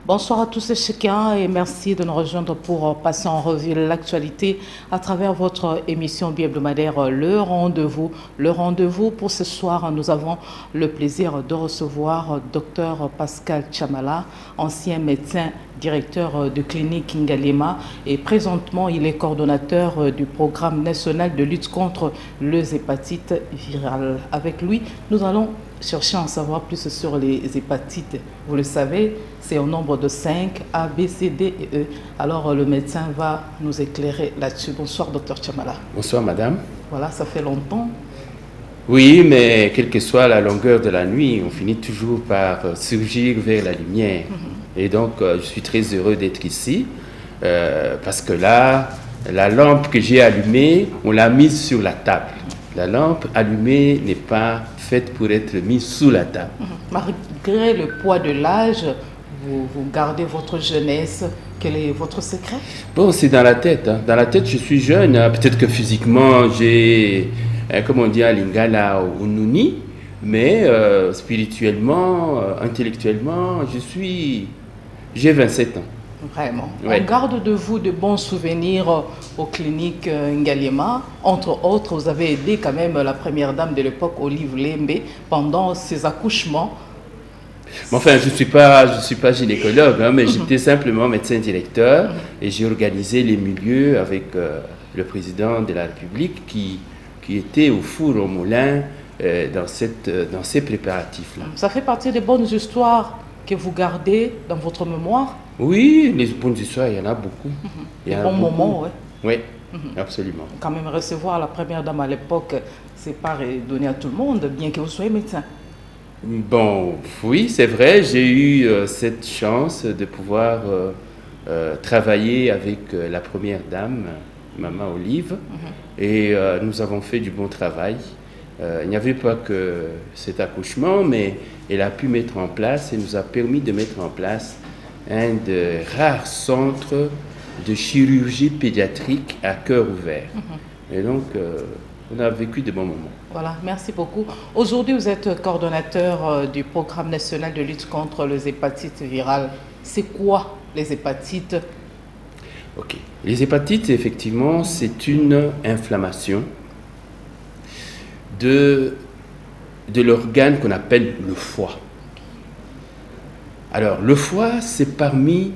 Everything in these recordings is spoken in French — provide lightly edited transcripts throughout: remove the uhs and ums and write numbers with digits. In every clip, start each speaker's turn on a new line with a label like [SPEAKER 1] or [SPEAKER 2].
[SPEAKER 1] Bonsoir à tous et chacun et merci de nous rejoindre pour passer en revue l'actualité à travers votre émission bi-hebdomadaire Le Rendez-vous. Le Rendez-vous pour ce soir, nous avons le plaisir de recevoir Dr Pascal Chamala, ancien médecin directeur de clinique Ngalema et présentement il est coordonnateur du programme national de lutte contre les hépatites virales. Avec lui, nous allons chercher à en savoir plus sur les hépatites. Vous le savez, c'est au nombre de 5, A, B, C, D et E. Alors le médecin va nous éclairer là-dessus. Bonsoir docteur Chamala.
[SPEAKER 2] Bonsoir madame.
[SPEAKER 1] Voilà, ça fait longtemps.
[SPEAKER 2] Oui, mais quelle que soit la longueur de la nuit, on finit toujours par surgir vers la lumière. Et donc, je suis très heureux d'être ici, parce que là, la lampe que j'ai allumée, on l'a mise sur la table. La lampe allumée n'est pas faite pour être mise sous la table.
[SPEAKER 1] Malgré le poids de l'âge, vous gardez votre jeunesse. Quel est votre secret?
[SPEAKER 2] Bon, c'est dans la tête. Hein. Dans la tête, je suis jeune. Hein. Peut-être que physiquement, j'ai, comme on dit à Lingala ou Nuni, mais spirituellement, intellectuellement, j'ai 27 ans.
[SPEAKER 1] Vraiment.
[SPEAKER 2] Ouais.
[SPEAKER 1] On garde de vous de bons souvenirs aux cliniques Ngalema. Entre autres, vous avez aidé quand même la première dame de l'époque, Olive Lembe, pendant ses accouchements.
[SPEAKER 2] Enfin, je suis pas gynécologue, hein, mais j'étais simplement médecin directeur et j'ai organisé les milieux avec le président de la République qui était au four au moulin dans ces préparatifs-là.
[SPEAKER 1] Ça fait partie des bonnes histoires que vous gardez dans votre mémoire?
[SPEAKER 2] Oui, les bonnes histoires, il y en a beaucoup.
[SPEAKER 1] Des bons moments, oui.
[SPEAKER 2] Oui, absolument.
[SPEAKER 1] Quand même, recevoir la première dame à l'époque, c'est pas donné à tout le monde, bien que vous soyez médecin.
[SPEAKER 2] Bon, oui, c'est vrai, j'ai eu cette chance de pouvoir travailler avec la première dame, Maman Olive, et nous avons fait du bon travail. Il n'y avait pas que cet accouchement, mais elle a pu mettre en place et nous a permis de mettre en place un des rares centres de chirurgie pédiatrique à cœur ouvert. Et donc, on a vécu de bons moments.
[SPEAKER 1] Voilà, merci beaucoup. Aujourd'hui, vous êtes coordonnateur du programme national de lutte contre les hépatites virales. C'est quoi les hépatites?
[SPEAKER 2] Ok. Les hépatites, effectivement, c'est une inflammation de l'organe qu'on appelle le foie. Alors, le foie, c'est parmi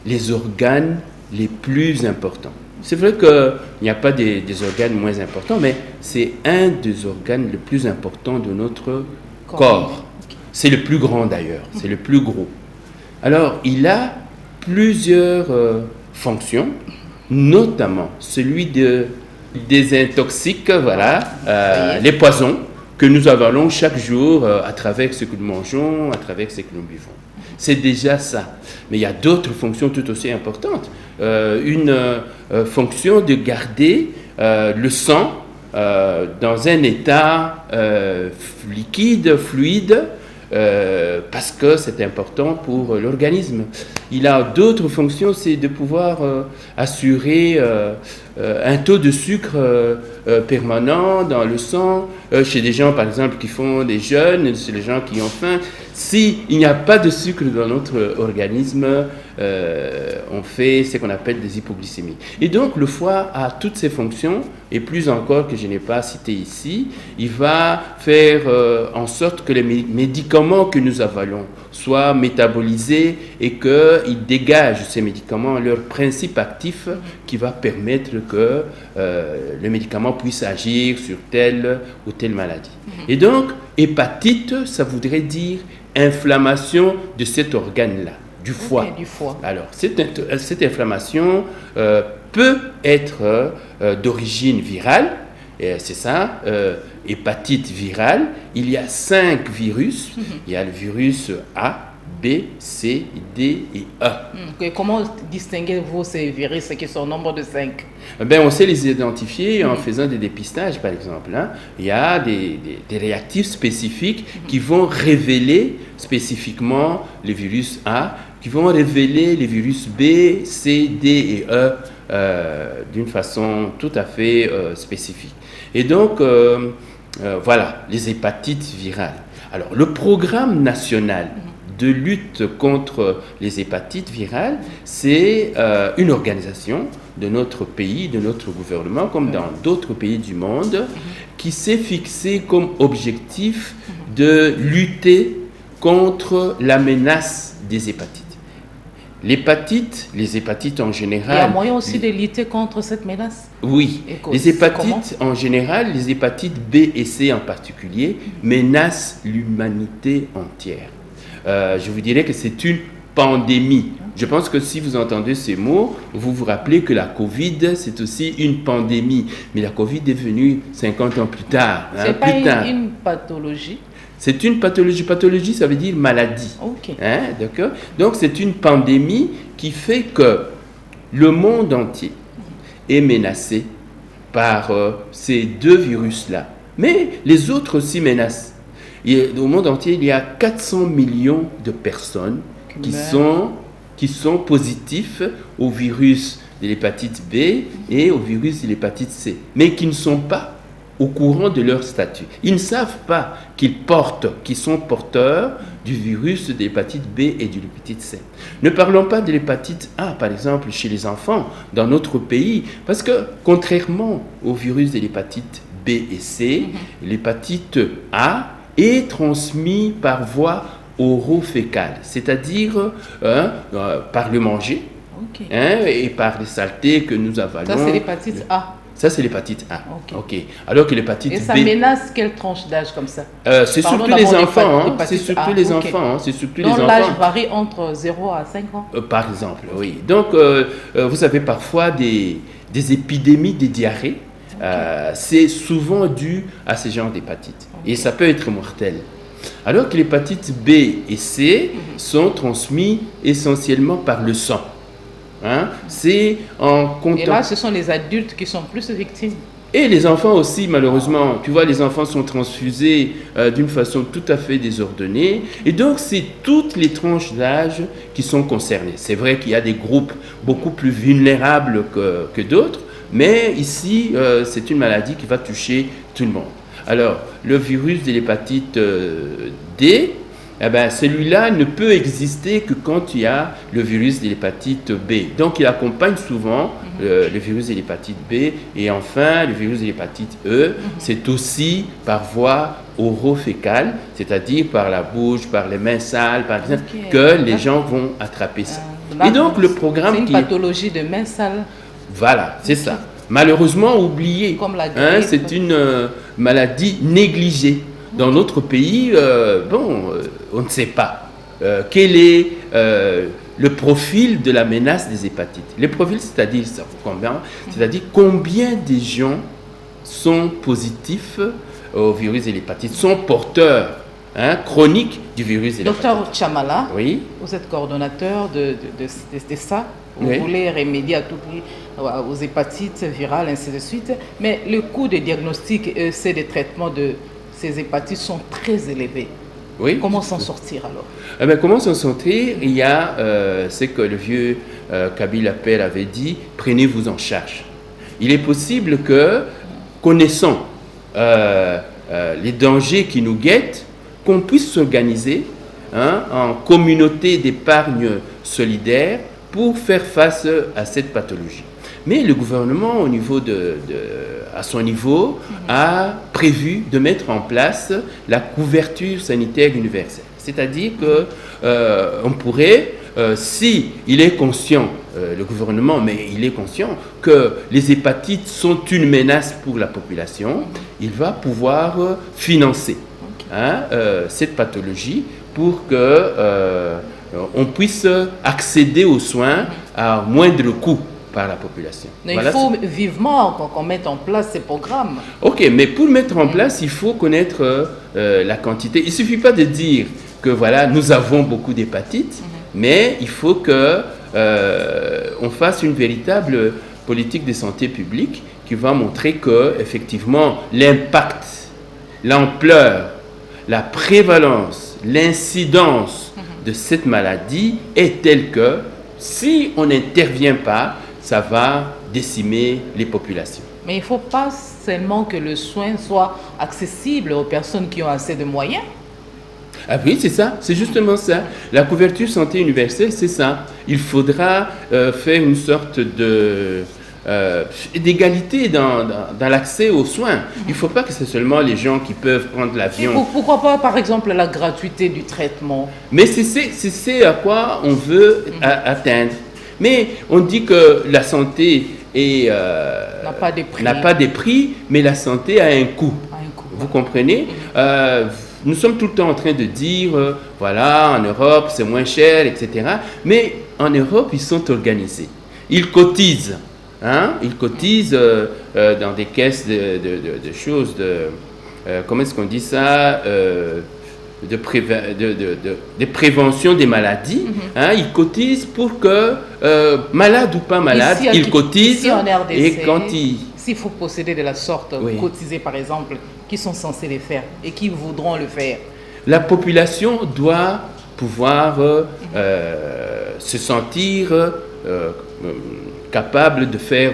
[SPEAKER 2] les organes les plus importants. C'est vrai qu'il n'y a pas des organes moins importants, mais c'est un des organes les plus importants de notre corps. C'est le plus grand d'ailleurs, c'est le plus gros. Alors, il a plusieurs fonctions, notamment celui de désintoxique, voilà, les poisons que nous avalons chaque jour à travers ce que nous mangeons, à travers ce que nous buvons. C'est déjà ça. Mais il y a d'autres fonctions tout aussi importantes. Une fonction de garder le sang dans un état liquide, fluide, parce que c'est important pour l'organisme. Il a d'autres fonctions, c'est de pouvoir assurer un taux de sucre permanent dans le sang, chez des gens par exemple qui font des jeûnes, chez les gens qui ont faim. S'il n'y a pas de sucre dans notre organisme, on fait ce qu'on appelle des hypoglycémies. Et donc le foie a toutes ces fonctions, et plus encore que je n'ai pas cité ici. Il va faire en sorte que les médicaments que nous avalons soient métabolisés et qu'ils dégagent ces médicaments leur principe actif qui va permettre que le médicament puisse agir sur telle ou telle maladie. Et donc, hépatite, ça voudrait dire inflammation de cet organe-là, du foie.
[SPEAKER 1] Okay, du foie.
[SPEAKER 2] Alors, cette inflammation peut être d'origine virale, et c'est ça, hépatite virale. Il y a 5 virus. Il y a le virus A, B, C, D et E.
[SPEAKER 1] Okay. Comment distinguez-vous ces virus qui sont au nombre de 5?
[SPEAKER 2] On sait les identifier en faisant des dépistages, par exemple. Hein. Il y a des réactifs spécifiques qui vont révéler spécifiquement le virus A, qui vont révéler les virus B, C, D et E d'une façon tout à fait spécifique. Et donc, voilà, les hépatites virales. Alors, le programme national de lutte contre les hépatites virales, c'est une organisation de notre pays, de notre gouvernement, comme dans d'autres pays du monde, qui s'est fixé comme objectif de lutter contre la menace des hépatites. L'hépatite, les hépatites en général...
[SPEAKER 1] Il y a moyen aussi de lutter contre cette menace?
[SPEAKER 2] Oui, les hépatites en général, les hépatites B et C en particulier, menacent l'humanité entière. Je vous dirais que c'est une pandémie. Je pense que si vous entendez ces mots, vous vous rappelez que la Covid, c'est aussi une pandémie. Mais la Covid est venue 50 ans plus tard.
[SPEAKER 1] C'est pas une pathologie?
[SPEAKER 2] C'est une pathologie. Pathologie, ça veut dire maladie.
[SPEAKER 1] Ok.
[SPEAKER 2] D'accord? Donc, c'est une pandémie qui fait que le monde entier est menacé par ces deux virus-là. Mais les autres aussi menacent. Au monde entier, il y a 400 millions de personnes qui sont positifs au virus de l'hépatite B et au virus de l'hépatite C, mais qui ne sont pas au courant de leur statut. Ils ne savent pas qu'ils sont porteurs du virus de l'hépatite B et de l'hépatite C. Ne parlons pas de l'hépatite A, par exemple, chez les enfants, dans notre pays, parce que contrairement au virus de l'hépatite B et C, l'hépatite A est transmise par voie orofécale, c'est-à-dire par le manger et par les saletés que nous avalons.
[SPEAKER 1] Ça, c'est l'hépatite A.
[SPEAKER 2] Ça, c'est l'hépatite A. Ok. Alors que l'hépatite B...
[SPEAKER 1] Et ça menace quelle tranche d'âge comme ça?
[SPEAKER 2] C'est surtout les enfants. C'est surtout les enfants. C'est surtout
[SPEAKER 1] donc l'âge varie entre 0 à 5 ans?
[SPEAKER 2] Par exemple, oui. Donc, vous avez parfois des épidémies de diarrhée. C'est souvent dû à ce genre d'hépatite. Et ça peut être mortel. Alors que l'hépatite B et C sont transmis essentiellement par le sang. C'est en contact.
[SPEAKER 1] Et là, ce sont les adultes qui sont plus victimes.
[SPEAKER 2] Et les enfants aussi, malheureusement. Tu vois, les enfants sont transfusés d'une façon tout à fait désordonnée. Et donc, c'est toutes les tranches d'âge qui sont concernées. C'est vrai qu'il y a des groupes beaucoup plus vulnérables que d'autres, mais ici, c'est une maladie qui va toucher tout le monde. Alors, le virus de l'hépatite D, celui-là ne peut exister que quand il y a le virus de l'hépatite B. Donc, il accompagne souvent le virus de l'hépatite B. Et enfin, le virus de l'hépatite E, c'est aussi par voie orofécale, c'est-à-dire par la bouche, par les mains sales, par exemple, que les gens vont attraper ça. Et donc, le programme...
[SPEAKER 1] C'est une pathologie de mains sales.
[SPEAKER 2] Voilà, c'est ça. Malheureusement oublié. C'est une maladie négligée. Dans notre pays, on ne sait pas quel est le profil de la menace des hépatites. Le profil, c'est-à-dire combien de gens sont positifs au virus de l'hépatite, sont porteurs chroniques du virus de l'hépatite.
[SPEAKER 1] Docteur Chamala,
[SPEAKER 2] oui?
[SPEAKER 1] Vous êtes coordonnateur de ça. Vous voulez remédier à tout prix aux hépatites virales, ainsi de suite. Mais le coût de diagnostic et de traitement de ces hépatites sont très élevés.
[SPEAKER 2] Oui.
[SPEAKER 1] Comment s'en sortir alors?
[SPEAKER 2] Comment s'en sortir? Il y a ce que le vieux Kabyle Appel avait dit, prenez-vous en charge. Il est possible que, connaissant les dangers qui nous guettent, qu'on puisse s'organiser en communauté d'épargne solidaire pour faire face à cette pathologie. Mais le gouvernement, à son niveau, a prévu de mettre en place la couverture sanitaire universelle. C'est-à-dire qu'on pourrait, si il est conscient, le gouvernement, mais il est conscient que les hépatites sont une menace pour la population, il va pouvoir financer cette pathologie pour que on puisse accéder aux soins à moindre coût par la population.
[SPEAKER 1] Mais il faut vivement qu'on mette en place ces programmes.
[SPEAKER 2] Ok, mais pour le mettre en place, il faut connaître la quantité. Il ne suffit pas de dire que voilà, nous avons beaucoup d'hépatites, mais il faut que on fasse une véritable politique de santé publique qui va montrer que effectivement l'impact, l'ampleur, la prévalence, l'incidence de cette maladie est telle que si on n'intervient pas, ça va décimer les populations.
[SPEAKER 1] Mais il ne faut pas seulement que le soin soit accessible aux personnes qui ont assez de moyens.
[SPEAKER 2] Ah oui, c'est ça, c'est justement ça. La couverture santé universelle, c'est ça. Il faudra faire une sorte d'égalité dans l'accès aux soins. Il ne faut pas que c'est seulement les gens qui peuvent prendre l'avion.
[SPEAKER 1] Pourquoi pas, par exemple, la gratuité du traitement?
[SPEAKER 2] Mais c'est à quoi on veut atteindre. Mais on dit que la santé n'a pas de prix, mais la santé a un coût. Vous comprenez? Nous sommes tout le temps en train de dire, voilà, en Europe, c'est moins cher, etc. Mais en Europe, ils sont organisés. Ils cotisent. Hein? Ils cotisent dans des caisses de choses, comment est-ce qu'on dit ça? De prévention des maladies. Hein? Ils cotisent pour que, malade ou pas malade, ils cotisent.
[SPEAKER 1] En RDC,
[SPEAKER 2] et quand
[SPEAKER 1] s'il faut procéder de la sorte, cotiser par exemple, qui sont censés les faire et qui voudront le faire?
[SPEAKER 2] La population doit pouvoir se sentir capable de faire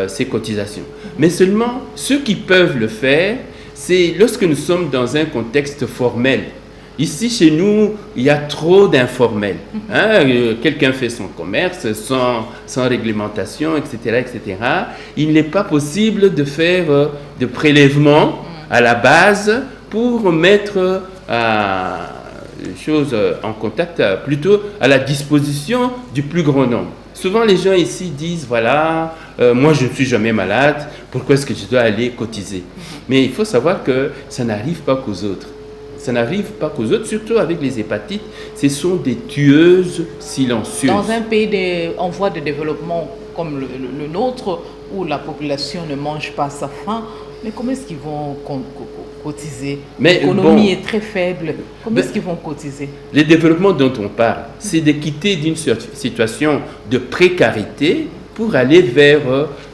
[SPEAKER 2] ces cotisations. Mais seulement ceux qui peuvent le faire, c'est lorsque nous sommes dans un contexte formel. Ici, chez nous, il y a trop d'informels. Hein? Quelqu'un fait son commerce sans réglementation, etc., etc. Il n'est pas possible de faire de prélèvements à la base pour mettre les choses en contact, plutôt à la disposition du plus grand nombre. Souvent, les gens ici disent, voilà, moi je ne suis jamais malade, pourquoi est-ce que je dois aller cotiser? Mais il faut savoir que ça n'arrive pas qu'aux autres. Ça n'arrive pas qu'aux autres, surtout avec les hépatites. Ce sont des tueuses silencieuses.
[SPEAKER 1] Dans un pays en voie de développement comme le nôtre, où la population ne mange pas sa faim, mais comment est-ce qu'ils vont cotiser? L'économie est très faible. Comment est-ce qu'ils vont cotiser?
[SPEAKER 2] Le développement dont on parle, c'est de quitter d'une situation de précarité pour aller vers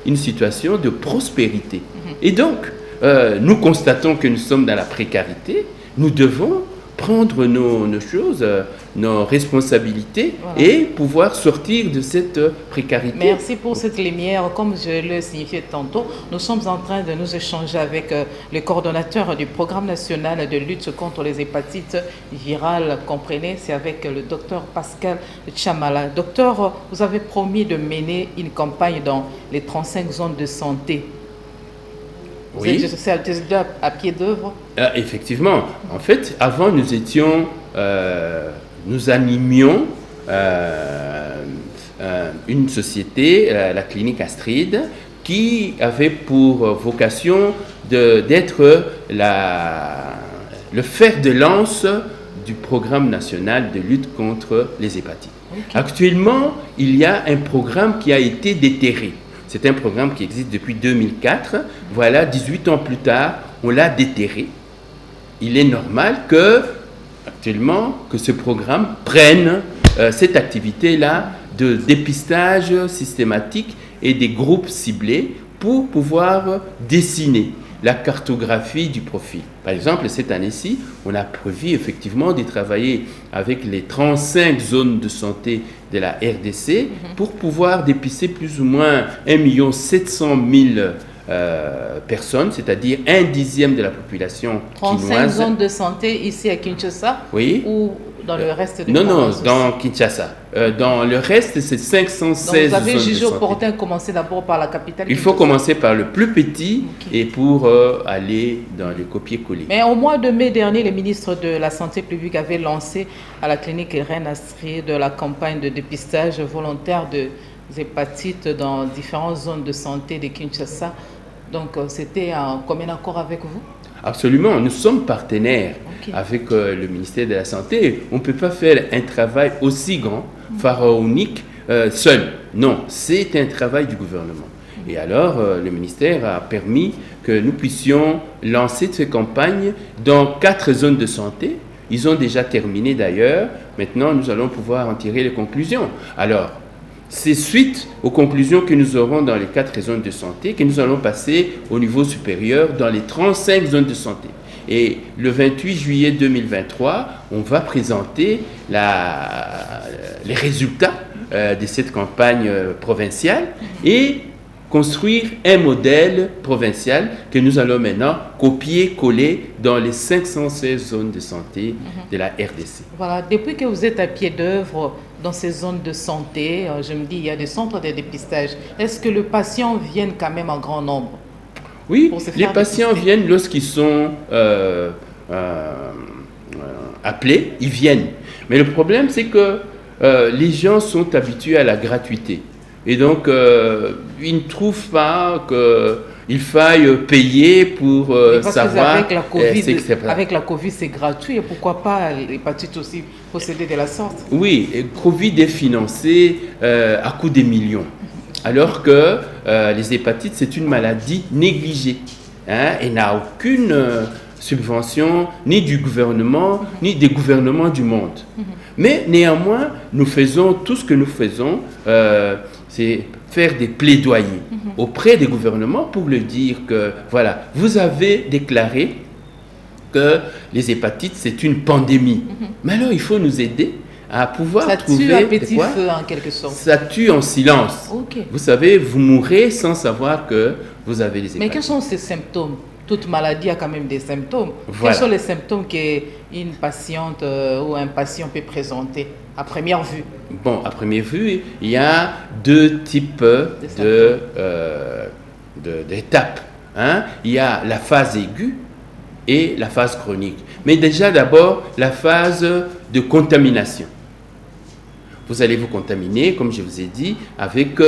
[SPEAKER 2] une situation de prospérité. Et donc, nous constatons que nous sommes dans la précarité. Nous devons prendre nos choses, nos responsabilités et pouvoir sortir de cette précarité.
[SPEAKER 1] Merci pour cette lumière. Comme je le signifiais tantôt, nous sommes en train de nous échanger avec le coordonnateur du programme national de lutte contre les hépatites virales. Comprenez, c'est avec le docteur Pascal Chamala. Docteur, vous avez promis de mener une campagne dans les 35 zones de santé.
[SPEAKER 2] Oui.
[SPEAKER 1] C'est déjà à pied d'œuvre?
[SPEAKER 2] Effectivement. En fait, avant, nous animions une société, la clinique Astrid, qui avait pour vocation d'être le fer de lance du programme national de lutte contre les hépatites. Actuellement, il y a un programme qui a été déterré. C'est un programme qui existe depuis 2004. Voilà, 18 ans plus tard, on l'a déterré. Il est normal actuellement, que ce programme prenne cette activité-là de dépistage systématique et des groupes ciblés pour pouvoir dessiner la cartographie du profil. Par exemple, cette année-ci, on a prévu effectivement de travailler avec les 35 zones de santé de la RDC pour pouvoir dépister plus ou moins 1 700 000 personnes, c'est-à-dire 1/10 de la population
[SPEAKER 1] 35
[SPEAKER 2] quinoise.
[SPEAKER 1] zones de santé ici à Kinshasa?
[SPEAKER 2] Oui.
[SPEAKER 1] Ou dans le reste de
[SPEAKER 2] Non, dans Kinshasa. Dans le reste, c'est 516 zones de santé.
[SPEAKER 1] Donc vous avez jugé opportun de commencer d'abord par la capitale?
[SPEAKER 2] Il faut commencer par le plus petit et pour aller dans le copier-coller.
[SPEAKER 1] Mais au mois de mai dernier, le ministre de la Santé publique avait lancé à la clinique Reine Astrid de la campagne de dépistage volontaire des hépatites dans différentes zones de santé de Kinshasa. Donc c'était un commun accord avec vous?
[SPEAKER 2] Absolument, nous sommes partenaires avec le ministère de la Santé. On ne peut pas faire un travail aussi grand, pharaonique, seul. Non, c'est un travail du gouvernement. Et alors, le ministère a permis que nous puissions lancer ces campagnes dans 4 zones de santé. Ils ont déjà terminé d'ailleurs. Maintenant, nous allons pouvoir en tirer les conclusions. Alors, c'est suite aux conclusions que nous aurons dans les 4 zones de santé que nous allons passer au niveau supérieur dans les 35 zones de santé. Et le 28 juillet 2023, on va présenter les résultats de cette campagne provinciale et construire un modèle provincial que nous allons maintenant copier-coller dans les 516 zones de santé de la RDC.
[SPEAKER 1] Voilà, depuis que vous êtes à pied d'œuvre dans ces zones de santé, je me dis, il y a des centres de dépistage. Est-ce que les patients viennent quand même en grand nombre?
[SPEAKER 2] Oui, les patients viennent lorsqu'ils sont appelés, ils viennent. Mais le problème, c'est que les gens sont habitués à la gratuité. Et donc, ils ne trouvent pas qu'il faille payer pour savoir...
[SPEAKER 1] Avec la Covid, c'est gratuit. Et pourquoi pas l'hépatite aussi procéder de la sorte?
[SPEAKER 2] Oui, Covid est financé à coût des millions. Alors que les hépatites, c'est une maladie négligée. Et n'a aucune subvention ni du gouvernement, ni des gouvernements du monde. Mais néanmoins, nous faisons tout ce que nous faisons, c'est faire des plaidoyers auprès des gouvernements pour leur dire que, voilà, vous avez déclaré que les hépatites, c'est une pandémie. Mais alors, il faut nous aider à pouvoir trouver...
[SPEAKER 1] Ça tue à petit feu, en quelque sorte.
[SPEAKER 2] Ça tue en silence.
[SPEAKER 1] Okay.
[SPEAKER 2] Vous savez, vous mourrez sans savoir que vous avez les hépatites.
[SPEAKER 1] Mais quels sont ces symptômes? Toute maladie a quand même des symptômes.
[SPEAKER 2] Voilà.
[SPEAKER 1] Quels sont les symptômes qu'une patiente ou un patient peut présenter à première vue?
[SPEAKER 2] Bon, à première vue, il y a deux types d'étapes. Il y a la phase aiguë et la phase chronique. Mais déjà, d'abord, la phase de contamination. Vous allez vous contaminer, comme je vous ai dit, avec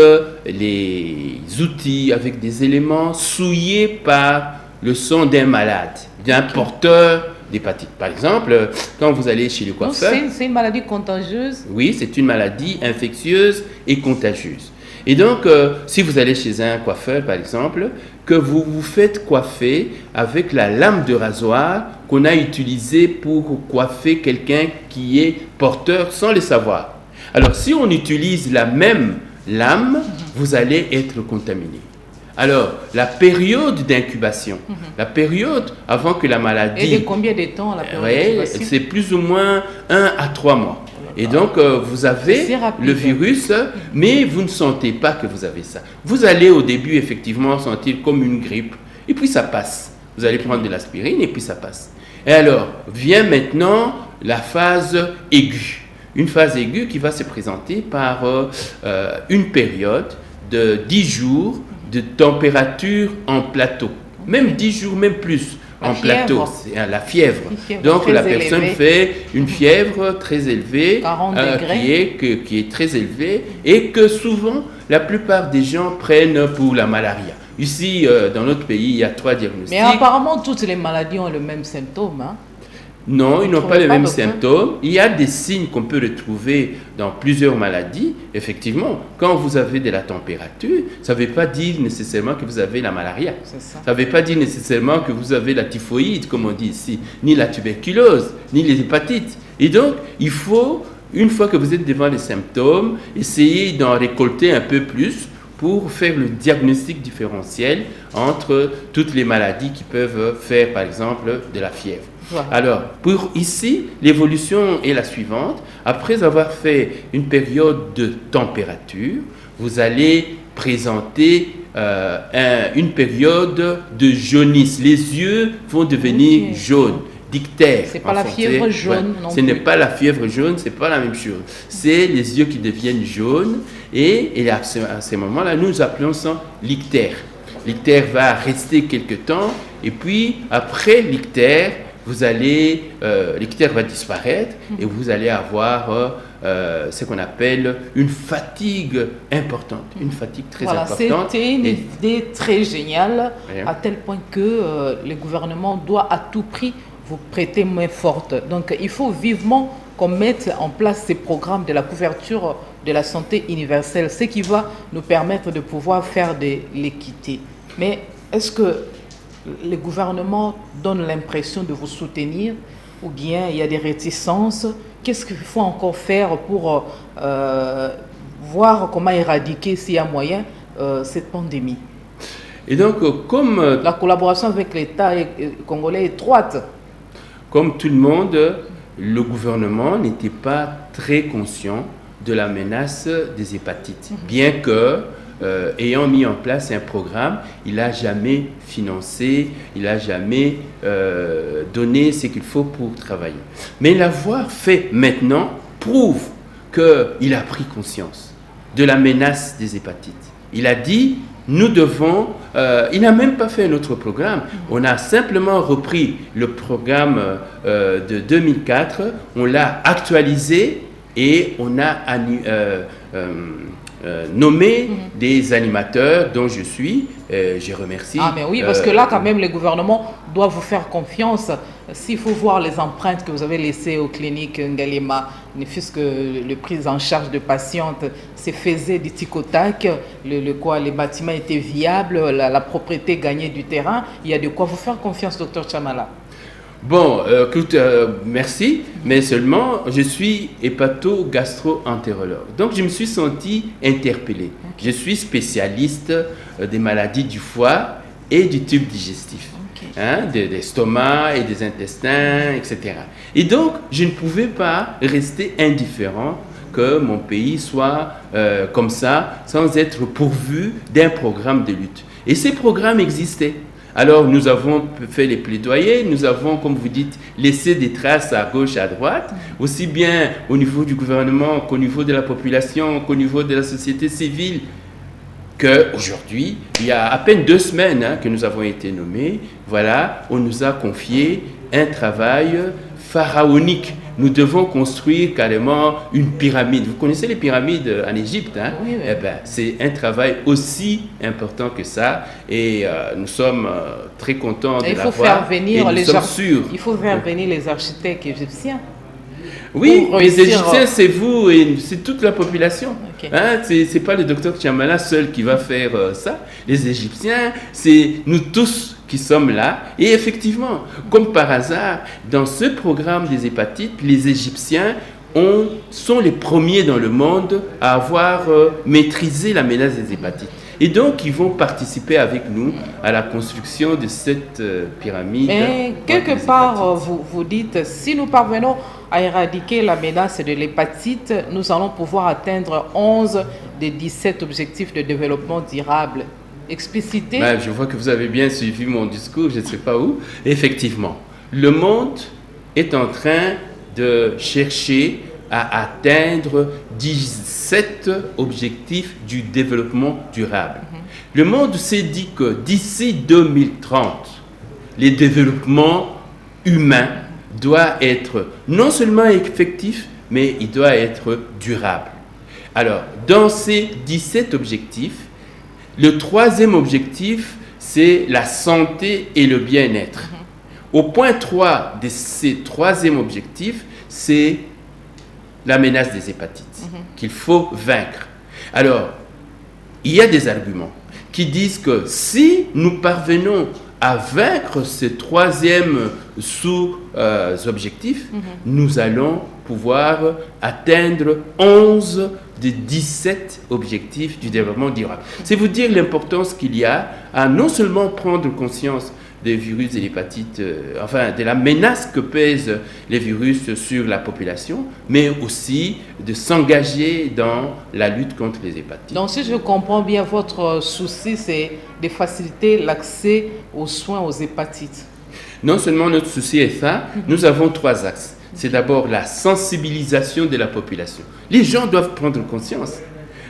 [SPEAKER 2] les outils, avec des éléments souillés par le sang d'un malade, d'un porteur d'hépatite. Par exemple, quand vous allez chez le coiffeur...
[SPEAKER 1] C'est une maladie contagieuse?
[SPEAKER 2] Oui, c'est une maladie infectieuse et contagieuse. Et donc, si vous allez chez un coiffeur, par exemple, que vous vous faites coiffer avec la lame de rasoir qu'on a utilisée pour coiffer quelqu'un qui est porteur sans le savoir. Alors, si on utilise la même lame, vous allez être contaminé. Alors, la période d'incubation, la période avant que la maladie...
[SPEAKER 1] Et de combien de temps la période d'incubation?
[SPEAKER 2] C'est plus ou moins 1 à 3 mois. Et donc, vous avez le virus, mais vous ne sentez pas que vous avez ça. Vous allez au début, effectivement, sentir comme une grippe, et puis ça passe. Vous allez prendre de l'aspirine, et puis ça passe. Et alors, vient maintenant la phase aiguë. Une phase aiguë qui va se présenter par une période de 10 jours de température en plateau. Même 10 jours, même plus. En plateau, c'est la fièvre. Donc la personne fait une fièvre très élevée, qui est très élevée, et que souvent la plupart des gens prennent pour la malaria. Ici, dans notre pays, il y a 3 diagnostics.
[SPEAKER 1] Mais apparemment, toutes les maladies ont le même symptôme.
[SPEAKER 2] Non, ils n'ont pas les mêmes symptômes. Il y a des signes qu'on peut retrouver dans plusieurs maladies. Effectivement, quand vous avez de la température, ça ne veut pas dire nécessairement que vous avez la malaria. Ça ne veut pas dire nécessairement que vous avez la typhoïde, comme on dit ici, ni la tuberculose, ni les hépatites. Et donc, il faut, une fois que vous êtes devant les symptômes, essayer d'en récolter un peu plus pour faire le diagnostic différentiel entre toutes les maladies qui peuvent faire, par exemple, de la fièvre. Voilà. Alors, pour ici, l'évolution est la suivante. Après avoir fait une période de température, vous allez présenter une période de jaunisse. Les yeux vont devenir jaunes, dictères.
[SPEAKER 1] Ce n'est pas la fièvre jaune non plus.
[SPEAKER 2] Ce n'est pas la fièvre jaune, ce n'est pas la même chose. C'est les yeux qui deviennent jaunes et à ce moment-là, nous appelons ça l'ictère. L'ictère va rester quelque temps et puis après l'ictère, l'ictère va disparaître et vous allez avoir ce qu'on appelle une fatigue importante, une fatigue très importante.
[SPEAKER 1] C'était une idée très géniale, à tel point que le gouvernement doit à tout prix vous prêter main forte. Donc il faut vivement qu'on mette en place ces programmes de la couverture de la santé universelle, ce qui va nous permettre de pouvoir faire de l'équité. Mais est-ce que le gouvernement donne l'impression de vous soutenir ou bien il y a des réticences? Qu'est-ce qu'il faut encore faire pour voir comment éradiquer, s'il y a moyen, cette pandémie?
[SPEAKER 2] Et donc, comme...
[SPEAKER 1] La collaboration avec l'État congolais est étroite.
[SPEAKER 2] Comme tout le monde, le gouvernement n'était pas très conscient de la menace des hépatites. Bien que ayant mis en place un programme, il n'a jamais financé, il n'a jamais donné ce qu'il faut pour travailler. Mais l'avoir fait maintenant prouve qu'il a pris conscience de la menace des hépatites. Il a dit, nous devons... il n'a même pas fait un autre programme. On a simplement repris le programme de 2004, on l'a actualisé et on a nommé des animateurs dont je suis. Je remercie.
[SPEAKER 1] Ah, mais oui, parce que là, quand même, le gouvernement doit vous faire confiance. S'il faut voir les empreintes que vous avez laissées aux cliniques Ngalema, ne fût-ce que le prise en charge de patientes se faisait du tic au tac, les bâtiments étaient viables, la propriété gagnait du terrain, il y a de quoi vous faire confiance, docteur Chamala.
[SPEAKER 2] Bon, écoute, merci, mais seulement je suis hépato-gastro-entérologue. Donc je me suis senti interpellé. Okay. Je suis spécialiste des maladies du foie et du tube digestif, hein, des estomacs et des intestins, etc. Et donc je ne pouvais pas rester indifférent que mon pays soit comme ça, sans être pourvu d'un programme de lutte. Et ces programmes existaient. Alors, nous avons fait les plaidoyers, nous avons, comme vous dites, laissé des traces à gauche, à droite, aussi bien au niveau du gouvernement qu'au niveau de la population, qu'au niveau de la société civile, qu'aujourd'hui, il y a à peine 2 semaines que nous avons été nommés, voilà, on nous a confié un travail pharaonique. Nous devons construire carrément une pyramide. Vous connaissez les pyramides en Égypte, hein? Oui, oui. Eh ben, c'est un travail aussi important que ça. Et nous sommes très contents de l'avoir.
[SPEAKER 1] Il faut faire venir les architectes égyptiens.
[SPEAKER 2] Oui, les Égyptiens, c'est vous et c'est toute la population. Okay. Hein? Ce n'est pas le docteur Chamala seul qui va faire ça. Les Égyptiens, c'est nous tous qui sommes là. Et effectivement, comme par hasard, dans ce programme des hépatites, les Égyptiens sont les premiers dans le monde à avoir maîtrisé la menace des hépatites. Et donc, ils vont participer avec nous à la construction de cette pyramide.
[SPEAKER 1] Mais quelque part, vous dites, si nous parvenons à éradiquer la menace de l'hépatite, nous allons pouvoir atteindre 11 des 17 objectifs de développement durable. Explicité.
[SPEAKER 2] Ben, je vois que vous avez bien suivi mon discours, je ne sais pas où. Effectivement, le monde est en train de chercher à atteindre 17 objectifs du développement durable. Le monde s'est dit que d'ici 2030, les développements humains doivent être non seulement effectifs, mais il doit être durable. Alors, dans ces 17 objectifs, le 3e objectif, c'est la santé et le bien-être. Au point 3 de ces 3e objectifs, c'est la menace des hépatites qu'il faut vaincre. Alors, il y a des arguments qui disent que si nous parvenons à vaincre ce 3e sous-objectif, nous allons pouvoir atteindre 11 des 17 objectifs du développement durable. C'est vous dire l'importance qu'il y a à non seulement prendre conscience des virus et l'hépatite, enfin de la menace que pèsent les virus sur la population, mais aussi de s'engager dans la lutte contre les hépatites.
[SPEAKER 1] Donc si je comprends bien, votre souci, c'est de faciliter l'accès aux soins aux hépatites.
[SPEAKER 2] Non seulement notre souci est ça, nous avons 3 axes. C'est d'abord la sensibilisation de la population. Les gens doivent prendre conscience.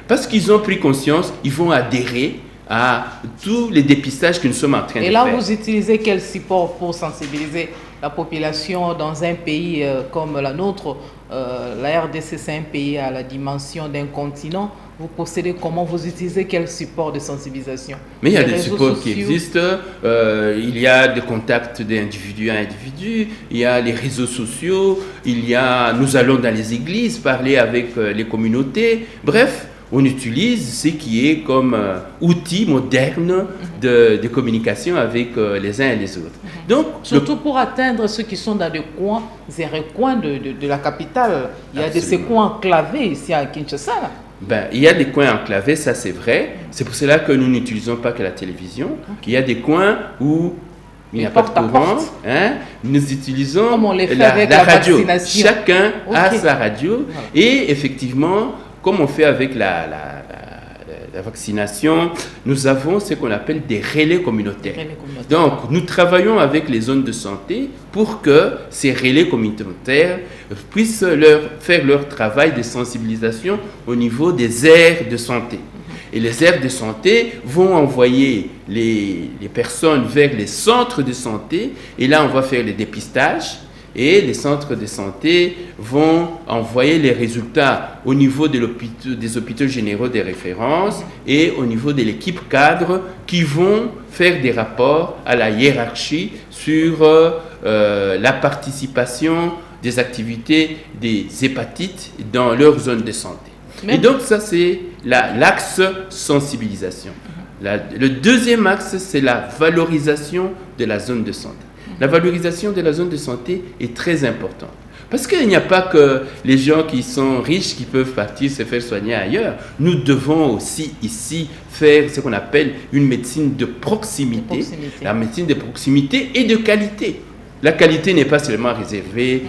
[SPEAKER 2] Parce qu'ils ont pris conscience, ils vont adhérer à tous les dépistages que nous sommes en train de faire.
[SPEAKER 1] Et là, vous utilisez quel support pour sensibiliser la population dans un pays comme la nôtre? La RDC, c'est un pays à la dimension d'un continent. Vous possédez comment? Vous utilisez quel support de sensibilisation?
[SPEAKER 2] Mais il y a des supports qui existent. Il y a des contacts d'individu à individu. Il y a les réseaux sociaux. Nous allons dans les églises parler avec les communautés. Bref, on utilise ce qui est comme outil moderne de communication avec les uns et les autres. Donc,
[SPEAKER 1] surtout pour atteindre ceux qui sont dans des coins et recoins de la capitale. Il y a ces coins enclavés ici à Kinshasa.
[SPEAKER 2] Ben, il y a des coins enclavés, ça c'est vrai. C'est pour cela que nous n'utilisons pas que la télévision. Il y a des coins où il n'y a pas de courant. Hein? Nous utilisons la radio. Chacun a sa radio. Voilà. Et effectivement, comme on fait avec la vaccination, nous avons ce qu'on appelle des relais communautaires.
[SPEAKER 1] Relais communautaires.
[SPEAKER 2] Donc, nous travaillons avec les zones de santé pour que ces relais communautaires puissent faire leur travail de sensibilisation au niveau des aires de santé. Et les aires de santé vont envoyer les personnes vers les centres de santé. Et là, on va faire les dépistages. Et les centres de santé vont envoyer les résultats au niveau des hôpitaux généraux de référence et au niveau de l'équipe cadre qui vont faire des rapports à la hiérarchie sur la participation des activités des hépatites dans leur zone de santé. Et donc ça, c'est l'axe sensibilisation. Le deuxième axe, c'est la valorisation de la zone de santé. La valorisation de la zone de santé est très importante. Parce qu'il n'y a pas que les gens qui sont riches qui peuvent partir se faire soigner ailleurs. Nous devons aussi ici faire ce qu'on appelle une médecine de proximité. La médecine de proximité et de qualité. La qualité n'est pas seulement réservée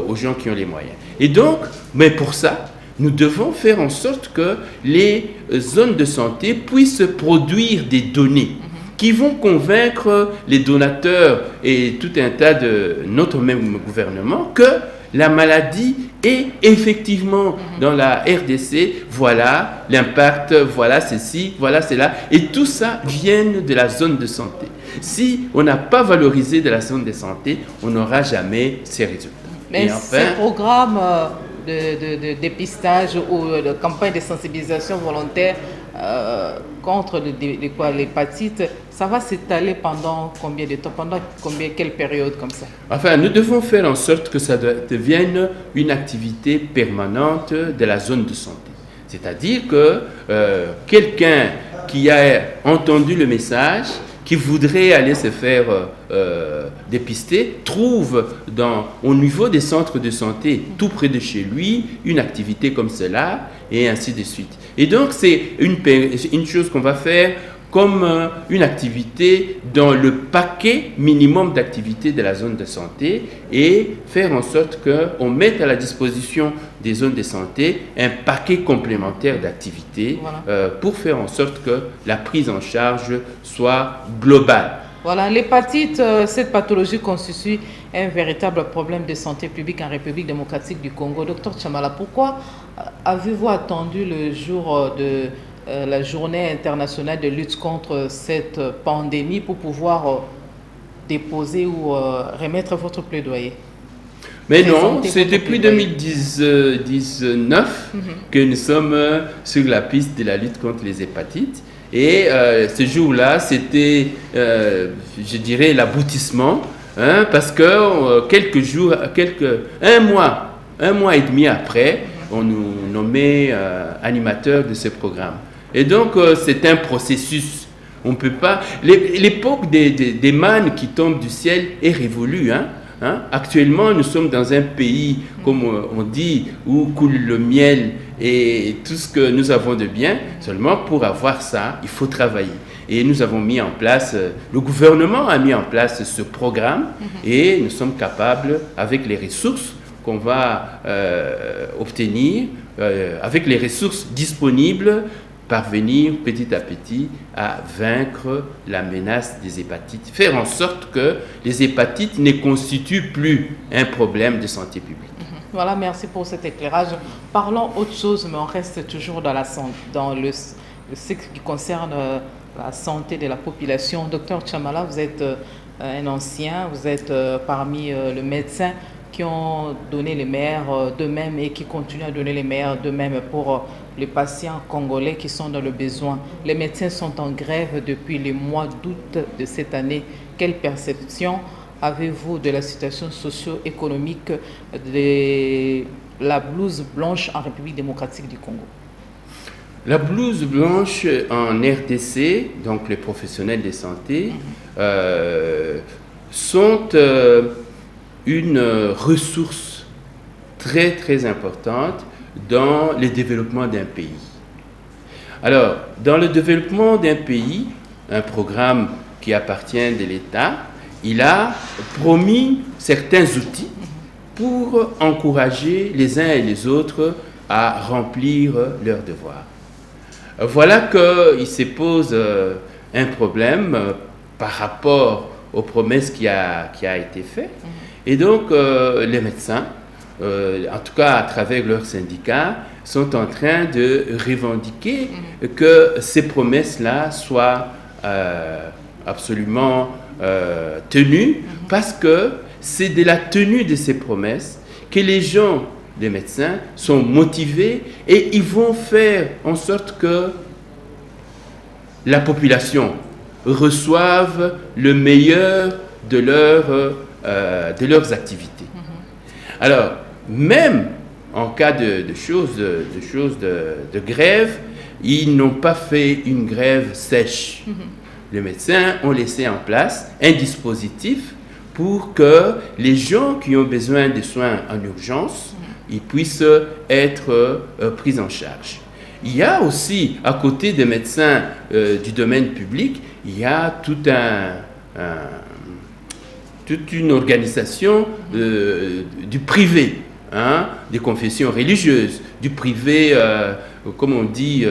[SPEAKER 2] aux gens qui ont les moyens. Et donc, mais pour ça, nous devons faire en sorte que les zones de santé puissent produire des données qui vont convaincre les donateurs et tout un tas de notre même gouvernement que la maladie est effectivement dans la RDC, voilà l'impact, voilà ceci, voilà cela, et tout ça vient de la zone de santé. Si on n'a pas valorisé de la zone de santé, on n'aura jamais ces résultats.
[SPEAKER 1] Mais enfin, ces programmes de dépistage ou de campagne de sensibilisation volontaire contre l'hépatite, ça va s'étaler pendant combien de temps, quelle période comme ça?
[SPEAKER 2] Enfin, nous devons faire en sorte que ça devienne une activité permanente de la zone de santé. C'est-à-dire que quelqu'un qui a entendu le message, qui voudrait aller se faire dépister, trouve au niveau des centres de santé, tout près de chez lui, une activité comme cela, et ainsi de suite. Et donc, c'est une chose qu'on va faire comme une activité dans le paquet minimum d'activités de la zone de santé et faire en sorte qu'on mette à la disposition des zones de santé un paquet complémentaire d'activités pour faire en sorte que la prise en charge soit globale.
[SPEAKER 1] Voilà, l'hépatite, cette pathologie constitue un véritable problème de santé publique en République démocratique du Congo. Docteur Chamala, pourquoi avez-vous attendu le jour de la journée internationale de lutte contre cette pandémie pour pouvoir déposer ou remettre votre plaidoyer?
[SPEAKER 2] Mais non, c'est depuis 2019 que nous sommes sur la piste de la lutte contre les hépatites. Et ce jour-là, c'était, je dirais, l'aboutissement, parce que un mois et demi après, on nous nommait animateurs de ce programme. Et donc, c'est un processus. On peut pas. L'époque des mannes qui tombent du ciel est révolue. Actuellement, nous sommes dans un pays, comme on dit, où coule le miel et tout ce que nous avons de bien. Seulement, pour avoir ça, il faut travailler. Et nous avons mis en place, le gouvernement a mis en place ce programme et nous sommes capables, avec les ressources qu'on va obtenir, avec les ressources disponibles, parvenir petit à petit à vaincre la menace des hépatites, faire en sorte que les hépatites ne constituent plus un problème de santé publique.
[SPEAKER 1] Voilà, merci pour cet éclairage. Parlons autre chose, mais on reste toujours dans ce qui concerne la santé de la population. Docteur Chamala, vous êtes un ancien, vous êtes parmi les médecins qui ont donné les meilleurs d'eux-mêmes et qui continuent à donner les meilleurs d'eux-mêmes pour les patients congolais qui sont dans le besoin. Les médecins sont en grève depuis le mois d'août de cette année. Quelle perception avez-vous de la situation socio-économique de la blouse blanche en République démocratique du Congo?
[SPEAKER 2] La blouse blanche en RDC, donc les professionnels de santé, sont une ressource très très importante dans le développement d'un pays. Alors, dans le développement d'un pays, un programme qui appartient de l'État, il a promis certains outils pour encourager les uns et les autres à remplir leurs devoirs. Voilà qu'il se pose un problème par rapport aux promesses qui a été faite. Et donc, les médecins, en tout cas à travers leurs syndicats, sont en train de revendiquer que ces promesses-là soient absolument tenues, parce que c'est de la tenue de ces promesses que les gens, les médecins, sont motivés et ils vont faire en sorte que la population reçoive le meilleur de leurs activités. Alors, même en cas de grève, ils n'ont pas fait une grève sèche. Les médecins ont laissé en place un dispositif pour que les gens qui ont besoin de soins en urgence, ils puissent être pris en charge. Il y a aussi, à côté des médecins du domaine public, il y a toute une organisation du privé, des confessions religieuses, du privé, comme on dit,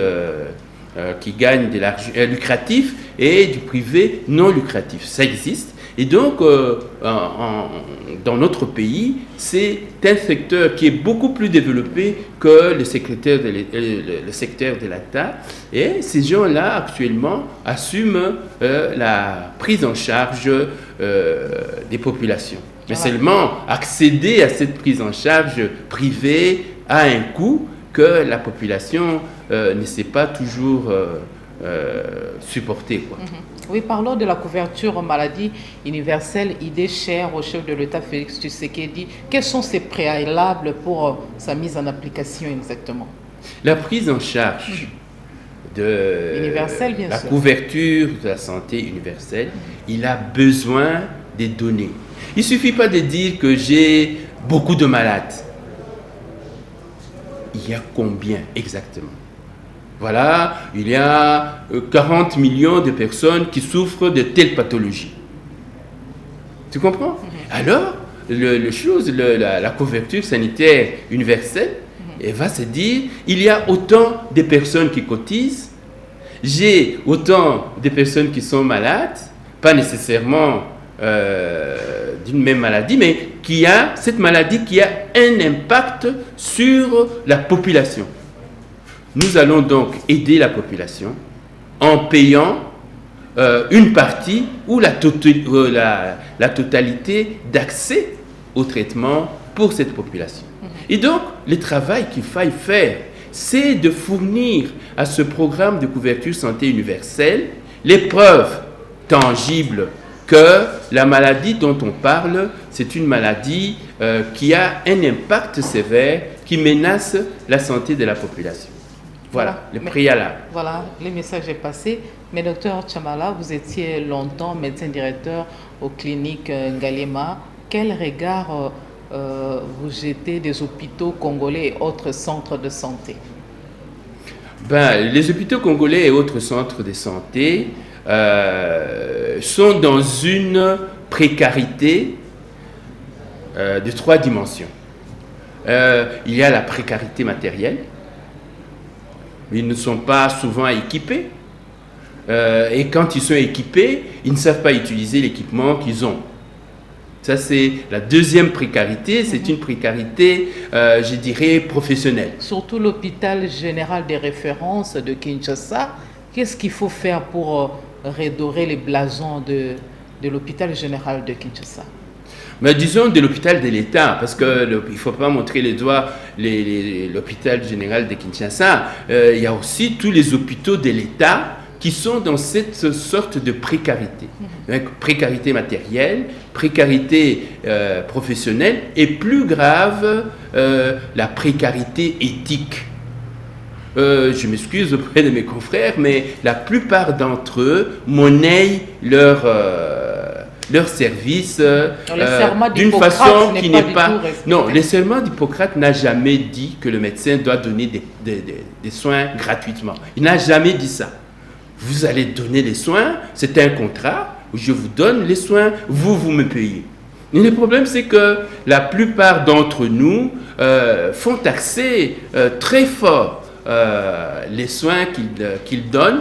[SPEAKER 2] qui gagne de l'argent lucratif, et du privé non lucratif. Ça existe. Et donc, dans notre pays, c'est un secteur qui est beaucoup plus développé que le secteur de l'État. Et ces gens-là, actuellement, assument la prise en charge des populations. Mais seulement accéder à cette prise en charge privée a un coût que la population ne sait pas toujours supporter, quoi.
[SPEAKER 1] Oui, parlons de la couverture maladie universelle, idée chère au chef de l'État Félix Tshisekedi. Quels sont ces préalables pour sa mise en application exactement?
[SPEAKER 2] La prise en charge de
[SPEAKER 1] universelle, bien
[SPEAKER 2] la
[SPEAKER 1] sûr.
[SPEAKER 2] Couverture de la santé universelle, il a besoin des données. Il ne suffit pas de dire que j'ai beaucoup de malades. Il y a combien exactement? Voilà, il y a 40 millions de personnes qui souffrent de telle pathologie. Tu comprends? Alors, la couverture sanitaire universelle, elle va se dire, il y a autant de personnes qui cotisent, j'ai autant de personnes qui sont malades, pas nécessairement d'une même maladie, mais qui a cette maladie qui a un impact sur la population. Nous allons donc aider la population en payant une partie ou la totalité d'accès au traitement pour cette population. Et donc, le travail qu'il faille faire, c'est de fournir à ce programme de couverture santé universelle les preuves tangibles que la maladie dont on parle, c'est une maladie qui a un impact sévère, qui menace la santé de la population. Voilà, le préalable.
[SPEAKER 1] Voilà, le message est passé. Mais docteur Chamala, vous étiez longtemps médecin directeur aux cliniques Ngalema. Quel regard vous jetez des hôpitaux congolais et autres centres de santé?
[SPEAKER 2] Les hôpitaux congolais et autres centres de santé sont dans une précarité de 3 dimensions. Il y a la précarité matérielle. Ils ne sont pas souvent équipés. Et quand ils sont équipés, ils ne savent pas utiliser l'équipement qu'ils ont. Ça, c'est la deuxième précarité. C'est une précarité, je dirais, professionnelle.
[SPEAKER 1] Surtout l'hôpital général des références de Kinshasa. Qu'est-ce qu'il faut faire pour redorer les blasons de l'hôpital général de Kinshasa?
[SPEAKER 2] Mais disons de l'hôpital de l'État, parce qu'il ne faut pas montrer les doigts l'hôpital général de Kinshasa. Il y a aussi tous les hôpitaux de l'État qui sont dans cette sorte de précarité. Donc, précarité matérielle, précarité professionnelle et plus grave, la précarité éthique. Je m'excuse auprès de mes confrères, mais la plupart d'entre eux monnaient leur service d'une façon qui n'est pas... Non, le serment d'Hippocrate n'a jamais dit que le médecin doit donner des soins gratuitement. Il n'a jamais dit ça. Vous allez donner les soins, c'est un contrat, où je vous donne les soins, vous me payez. Et le problème, c'est que la plupart d'entre nous font accès très fort les soins qu'il donne,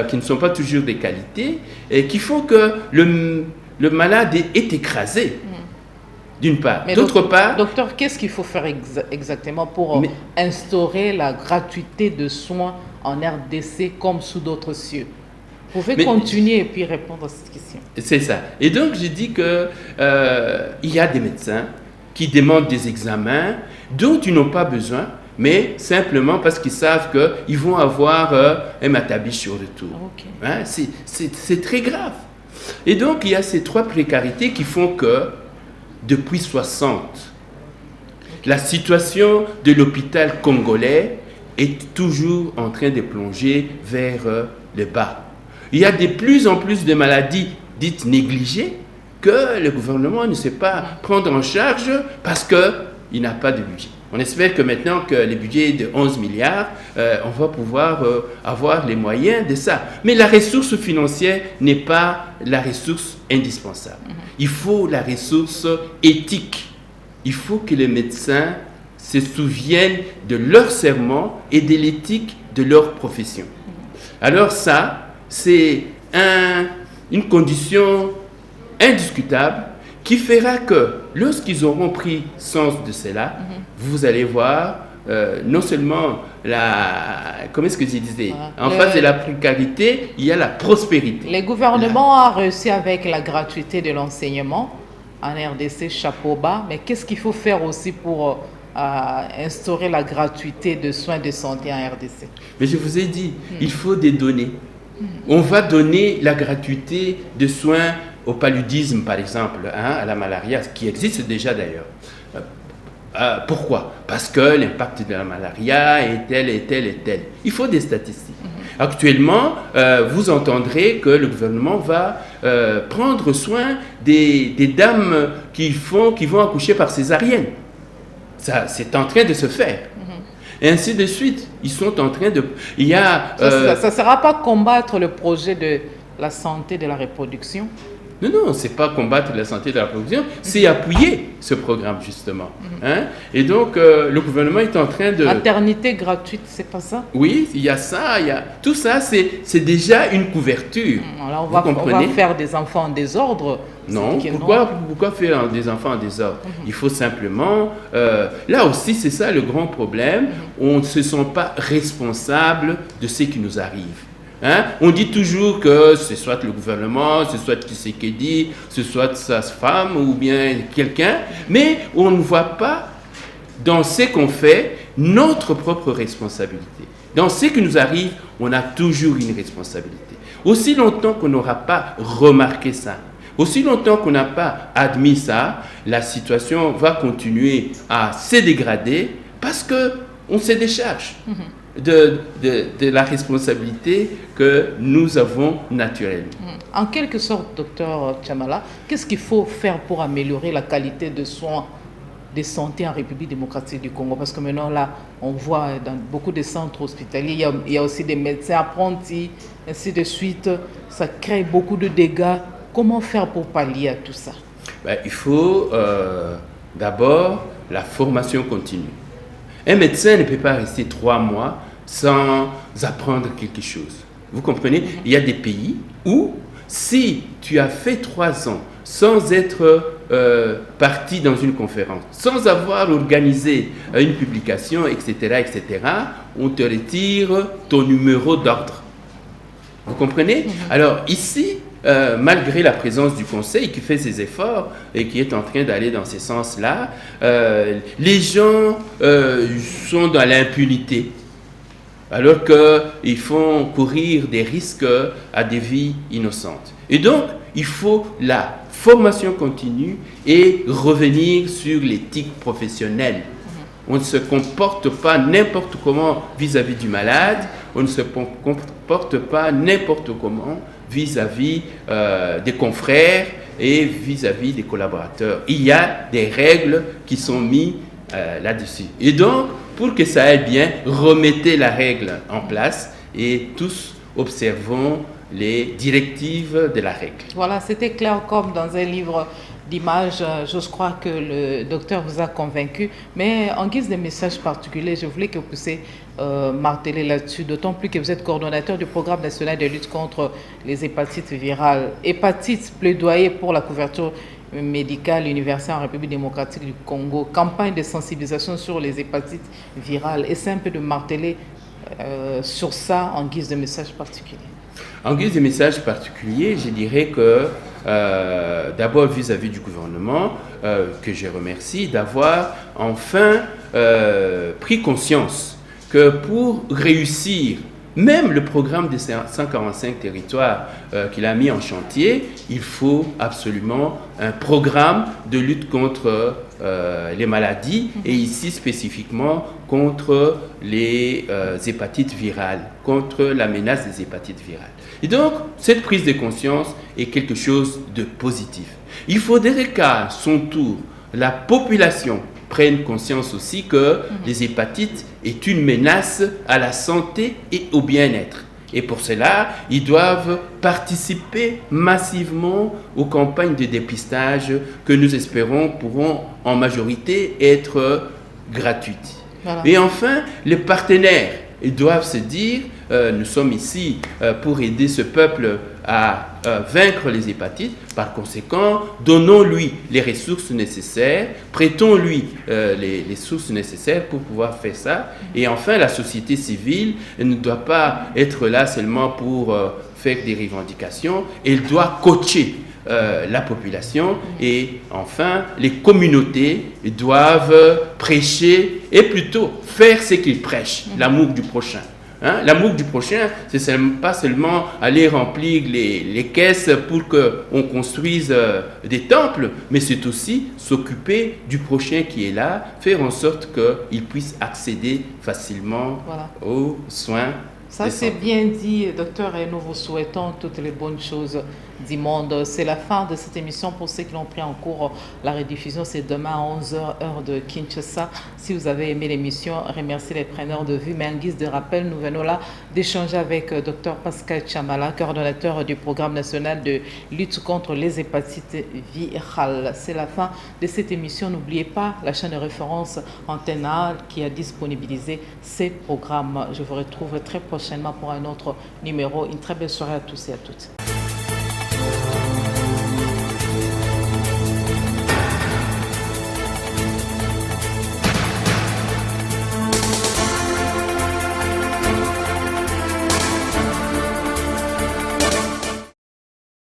[SPEAKER 2] qui ne sont pas toujours de qualité, et qui font que le malade est écrasé, d'une part.
[SPEAKER 1] Mais
[SPEAKER 2] D'autre part...
[SPEAKER 1] Docteur, qu'est-ce qu'il faut faire exactement pour instaurer la gratuité de soins en RDC comme sous d'autres cieux? Vous pouvez continuer et puis répondre à cette question. C'est
[SPEAKER 2] ça. Et donc, j'ai dit qu'il y a des médecins qui demandent des examens dont ils n'ont pas besoin, mais simplement parce qu'ils savent qu'ils vont avoir un matabiche sur le tour.
[SPEAKER 1] Okay.
[SPEAKER 2] Hein? C'est très grave. Et donc, il y a ces trois précarités qui font que, depuis 60, la situation de l'hôpital congolais est toujours en train de plonger vers le bas. Il y a de plus en plus de maladies dites négligées que le gouvernement ne sait pas prendre en charge parce qu'il n'a pas de budget. On espère que maintenant que le budget est de 11 milliards, on va pouvoir avoir les moyens de ça. Mais la ressource financière n'est pas la ressource indispensable. Il faut la ressource éthique. Il faut que les médecins se souviennent de leur serment et de l'éthique de leur profession. Alors ça, c'est une condition indiscutable qui fera que lorsqu'ils auront pris sens de cela, vous allez voir non seulement comment est-ce que je disais, en face de la précarité, il y a la prospérité.
[SPEAKER 1] Le gouvernement a réussi avec la gratuité de l'enseignement en RDC, chapeau bas, mais qu'est-ce qu'il faut faire aussi pour instaurer la gratuité de soins de santé en RDC?
[SPEAKER 2] Mais je vous ai dit, il faut des données. On va donner la gratuité de soins au paludisme, par exemple, à la malaria, ce qui existe déjà d'ailleurs. Pourquoi? Parce que l'impact de la malaria est tel et tel et tel. Il faut des statistiques. Actuellement, vous entendrez que le gouvernement va prendre soin des dames qui vont accoucher par césarienne. Ça, c'est en train de se faire. Et ainsi de suite. Ils sont en train de... Il y a...
[SPEAKER 1] Ça ne sera pas combattre le projet de la santé de la reproduction?
[SPEAKER 2] Non, ce n'est pas combattre la santé de la reproduction, c'est appuyer ce programme, justement. Hein? Et donc, le gouvernement est en train de...
[SPEAKER 1] Maternité gratuite, c'est pas ça?
[SPEAKER 2] Oui, il y a ça, tout ça, c'est déjà une couverture.
[SPEAKER 1] Alors, on va faire des enfants en désordre?
[SPEAKER 2] Non, pourquoi faire des enfants en désordre? Il faut simplement... là aussi, c'est ça le grand problème. On ne se sent pas responsable de ce qui nous arrive. Hein? On dit toujours que ce soit le gouvernement, ce soit Tshisekedi, ce soit sa femme ou bien quelqu'un, mais on ne voit pas dans ce qu'on fait notre propre responsabilité. Dans ce qui nous arrive, on a toujours une responsabilité. Aussi longtemps qu'on n'aura pas remarqué ça, aussi longtemps qu'on n'a pas admis ça, la situation va continuer à se dégrader parce qu'on se décharge de la responsabilité que nous avons naturellement.
[SPEAKER 1] En quelque sorte, docteur Tchamala, qu'est-ce qu'il faut faire pour améliorer la qualité de soins de santé en République démocratique du Congo? Parce que maintenant, là, on voit dans beaucoup de centres hospitaliers, il y a aussi des médecins apprentis, ainsi de suite. Ça crée beaucoup de dégâts. Comment faire pour pallier à tout ça?
[SPEAKER 2] Il faut d'abord la formation continue. Un médecin ne peut pas rester 3 mois sans apprendre quelque chose. Vous comprenez? Il y a des pays où, si tu as fait 3 ans sans être parti dans une conférence, sans avoir organisé une publication, etc., on te retire ton numéro d'ordre. Vous comprenez? Alors ici, malgré la présence du Conseil qui fait ses efforts et qui est en train d'aller dans ce sens-là, les gens sont dans l'impunité, alors qu'ils font courir des risques à des vies innocentes. Et donc, il faut la formation continue et revenir sur l'éthique professionnelle. On ne se comporte pas n'importe comment vis-à-vis du malade, on ne se comporte pas n'importe comment vis-à-vis des confrères et vis-à-vis des collaborateurs. Il y a des règles qui sont mises là-dessus. Et donc, pour que ça aille bien, remettez la règle en place et tous observons les directives de la règle.
[SPEAKER 1] Voilà, c'était clair comme dans un livre d'images. Je crois que le docteur vous a convaincu. Mais en guise de message particulier, je voulais que vous puissiez marteler là-dessus, d'autant plus que vous êtes coordonnateur du programme national de lutte contre les hépatites virales. Hépatite, plaidoyer pour la couverture médicale universelle en République démocratique du Congo, campagne de sensibilisation sur les hépatites virales. Essaie un peu de marteler sur ça en guise de message particulier.
[SPEAKER 2] En guise de message particulier, je dirais que d'abord vis-à-vis du gouvernement, que je remercie d'avoir enfin pris conscience que pour réussir même le programme des 145 territoires qu'il a mis en chantier, il faut absolument un programme de lutte contre les maladies et ici spécifiquement contre les hépatites virales, contre la menace des hépatites virales. Et donc, cette prise de conscience est quelque chose de positif. Il faudrait qu'à son tour, la population prenne conscience aussi que les hépatites est une menace à la santé et au bien-être. Et pour cela, ils doivent participer massivement aux campagnes de dépistage que nous espérons pourront en majorité être gratuites. Voilà. Et enfin, les partenaires, ils doivent se dire, nous sommes ici pour aider ce peuple à vaincre les hépatites. Par conséquent, donnons-lui les ressources nécessaires, prêtons-lui les sources nécessaires pour pouvoir faire ça. Et enfin, la société civile ne doit pas être là seulement pour faire des revendications, elle doit coacher la population et enfin les communautés doivent prêcher et plutôt faire ce qu'ils prêchent, l'amour du prochain. Hein? L'amour du prochain, c'est pas seulement aller remplir les caisses pour qu'on construise des temples, mais c'est aussi s'occuper du prochain qui est là, faire en sorte qu'il puisse accéder facilement aux soins.
[SPEAKER 1] Ça, c'est bien dit, docteur, et nous vous souhaitons toutes les bonnes choses du monde. C'est la fin de cette émission. Pour ceux qui l'ont pris en cours, la rediffusion, c'est demain à 11h, heure de Kinshasa. Si vous avez aimé l'émission, remerciez les preneurs de vue. Mais en guise de rappel, nous venons là d'échanger avec docteur Pascal Chamala, coordonnateur du programme national de lutte contre les hépatites virales. C'est la fin de cette émission. N'oubliez pas la chaîne de référence Antenne A qui a disponibilisé ces programmes. Je vous retrouve très prochainement pour un autre numéro. Une très belle soirée à tous et à toutes.